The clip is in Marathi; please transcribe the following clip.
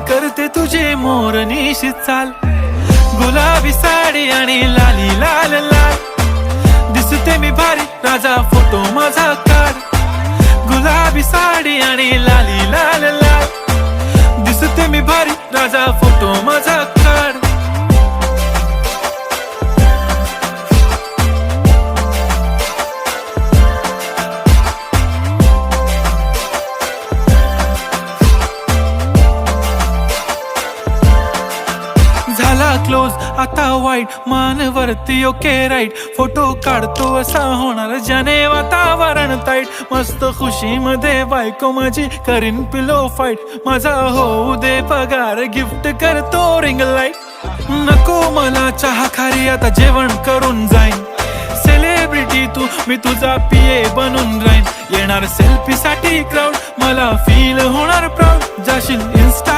करते तुझे मोरनीशी चाल, गुलाबी साडी आणि लाली लाल लाल, दिसते मी भारी राजा फोटो माझा काढ, गुलाबी साडी आणि लाली लाल लाल, दिसते मी भारी राजा फोटो माझा काढ. झाला क्लोज आता वाईट, मानवरती ओके राईट, फोटो काढतो असा होणार ज्याने वातावरण ताईट, मस्त खुशी मध्ये बायको माझी करीन पिलो फाईट, माझा होऊ दे पगार गिफ्ट करतो रिंग लाईट, नको मला चहा खारी आता जेवण करून जाईन, सेलिब्रिटी तू मी तुझा पिये बनून राहीन, येणार सेल्फी साठी क्राऊड मला फील होणार प्राऊड, जाशील इन्स्टा